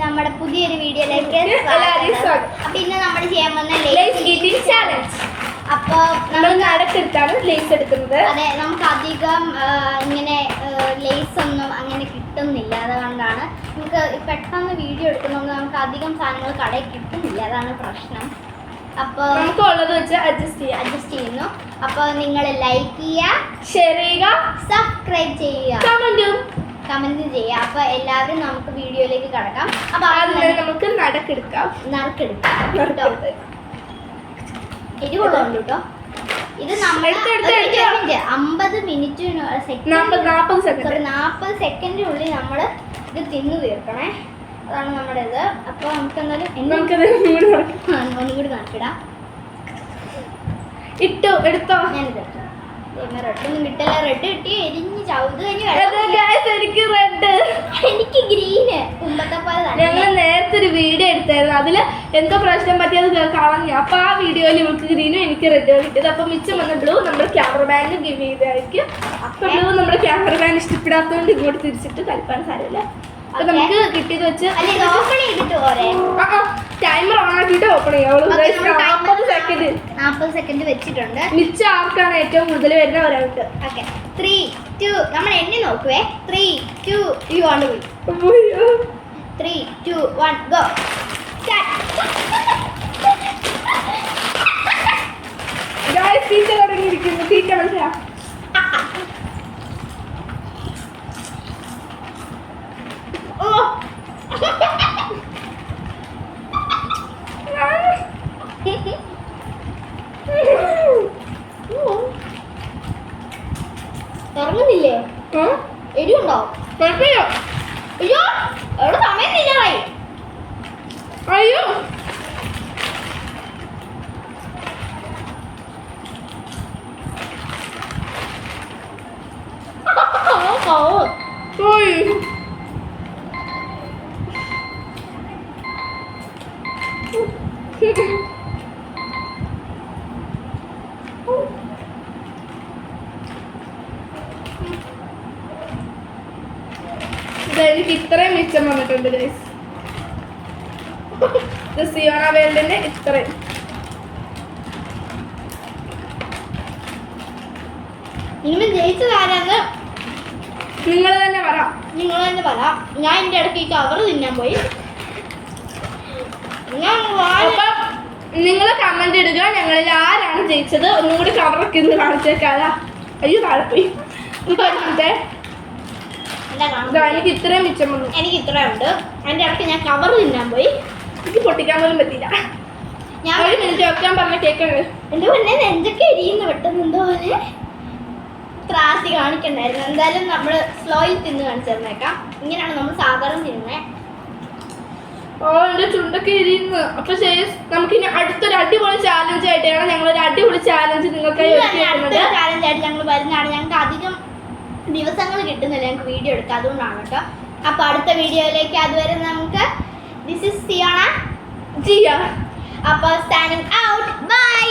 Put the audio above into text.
നമ്മുടെ പുതിയൊരു വീഡിയോയിലേക്ക് അപ്പൊ ഇന്ന് നമ്മൾ ചെയ്യാൻ പോകുന്ന ലേസ് ഈറ്റിംഗ് ചാലഞ്ച്. അപ്പോൾ നമ്മൾ നടക്കെടുത്താണ് ലേസ് എടുക്കുന്നത്. അതെ, നമുക്ക് അധികം ഇങ്ങനെ ലേസ് ഒന്നും അങ്ങനെ കിട്ടുന്നില്ല. അതുകൊണ്ടാണ് നമുക്ക് പെട്ടെന്ന് വീഡിയോ എടുക്കുന്നതുകൊണ്ട് നമുക്ക് അധികം സാധനങ്ങൾ കടയിൽ കിട്ടുന്നില്ല. അതാണ് പ്രശ്നം. അപ്പോൾ നമുക്ക് ഉള്ളത് വെച്ച് അഡ്ജസ്റ്റ് ചെയ്യുന്നു. അപ്പോൾ നിങ്ങൾ ലൈക്ക് ചെയ്യുക, ഷെയർ ചെയ്യുക, സബ്സ്ക്രൈബ് ചെയ്യുക, കമന്റ് ചെയ്യുക. അപ്പോൾ എല്ലാവരും നമുക്ക് വീഡിയോയിലേക്ക് കടക്കാം. അപ്പോൾ ആദ്യം നമുക്ക് നറുക്കെടുക്കാം. എരിവുള്ളതുണ്ട് കേട്ടോ. ഇത് നമ്മൾ 50 മിനിറ്റ് 40 സെക്കൻഡിനുള്ളിൽ നമ്മൾ ഇത് തിന്നു തീർക്കണേ. അതാണ് നമ്മുടെ ഇത്. അപ്പോൾ നമുക്ക് എന്തായാലും ഒന്നുകൂടി കണക്കിടാം. എടുത്തോ. ഞാനിത് റെഡൊന്നും കിട്ടില്ല. റെഡ് കിട്ടി എരിഞ്ഞ് ചവിത് കഴിഞ്ഞ് എനിക്ക് ഗ്രീന് മുമ്പത്തെ പോലെ തന്നെ. ഞങ്ങൾ നേരത്തെ ഒരു വീഡിയോ എടുത്തായിരുന്നു. അതില് എന്തോ പ്രശ്നം പറ്റിയത് കളഞ്ഞു. അപ്പൊ ആ വീഡിയോയിൽ ഇവൾക്ക് ഗ്രീനും എനിക്ക് റെഡും കിട്ടിയത്. അപ്പൊ മിച്ചം വന്ന ബ്ലൂ നമ്മുടെ ക്യാമറമാന് ഗിവ് ചെയ്തായിരിക്കും. അപ്പൊ ബ്ലൂ നമ്മുടെ ക്യാമറമാൻ ഇഷ്ടപ്പെടാത്തതുകൊണ്ട് ഇങ്ങോട്ട് തിരിച്ചിട്ട് കളിപ്പാൻ സാരമില്ല. അപ്പൊ നമുക്ക് കിട്ടിയത് വെച്ച് ഓപ്പൺ ചെയ്തിട്ട് പോരെ. ടൈമർ ഓൺ ആക്കിയിട്ട് ഓപ്പൺ ചെയ്യാം. 40 സെക്കൻഡ് വെച്ചിട്ടുണ്ട്. മിച്ചം ആർക്കാണ് ഏറ്റവും കൂടുതൽ വരുന്ന ഒരാൾക്ക്. ഓക്കെ, 3, 2 നമ്മൾ എണ്ണി നോക്കുവേ. 3, 2 യു വാണ്ട് പോയി. 3, 2, 1 ഗോ. തീറ്റ തുടങ്ങിയിരിക്കുന്നു. തീറ്റ മനസ്സിലാ. ഇറങ്ങുന്നില്ലേ? എരിവുണ്ടോ? അയ്യോ, എവിടെ സമയം തീരാറായി. അയ്യോ, എനിക്ക് ഇത്രയും മിച്ചം വന്നിട്ടുണ്ട് ഗൈസ്. സിയോണ വേൾഡിന്റെ ഇത്രയും. ഇനി ജയിച്ചതാരാന്ന് നിങ്ങൾ തന്നെ പറ. ഞാൻ എൻ്റെ ഇടയ്ക്ക് ഈ കവർ തിന്നാൻ പോയി. നിങ്ങൾ കമന്റ് ഇടുക ഞങ്ങളിൽ ആരാണ് ജയിച്ചത്. ഒന്നുകൂടി കവറൊക്കെ ഇന്ന് കാണിച്ചേക്കാതാ. അയ്യോ, താഴെ പോയി. എനിക്ക് ഇത്രയും മിച്ചം വന്നു. എനിക്ക് ഇത്രയും ഉണ്ട്. അതിൻ്റെ ഇടയ്ക്ക് ഞാൻ കവർ തിന്നാൻ പോയി. എനിക്ക് പൊട്ടിക്കാൻ പോലും പറ്റില്ല. ഞാൻ 1 മിനിറ്റ് വെക്കാൻ പറഞ്ഞ കേക്കാണ്. എൻ്റെ മുന്നേ നെഞ്ചൊക്കെ എരിയുന്ന വെട്ടുന്നുണ്ടോ പോലെ ത്രാസി കാണിക്കണ്ടായിരുന്നു. എന്തായാലും നമ്മൾ സ്ലോയിൽ തിന്ന് കാണിച്ചു തന്നേക്കാം. ഇങ്ങനെയാണ് നമ്മൾ സാധാരണ തിന്നുന്നത്. എന്റെ ചുണ്ടൊക്കെ എരിയുന്നു. അപ്പൊ നമുക്കിനി അടുത്തൊരു അടിപൊളി ചാലഞ്ച് ആയിട്ടാണ് ഞങ്ങളൊരു അടിപൊളി ചാലഞ്ച് നിങ്ങൾക്കായി ചാലഞ്ച് ആയിട്ട് ഞങ്ങൾ വരുന്നതാണ്. ഞങ്ങൾക്ക് അധികം ദിവസങ്ങൾ കിട്ടുന്നില്ല ഞങ്ങൾക്ക് വീഡിയോ എടുക്കാം. അതുകൊണ്ടാണ് കേട്ടോ. അപ്പൊ അടുത്ത വീഡിയോയിലേക്ക് അതുവരെ നമുക്ക് ദിസ് ഇസ് സിയോണ ജിയ. അപ്പൊ സ്റ്റാൻഡിങ് ഔട്ട്. ബൈ.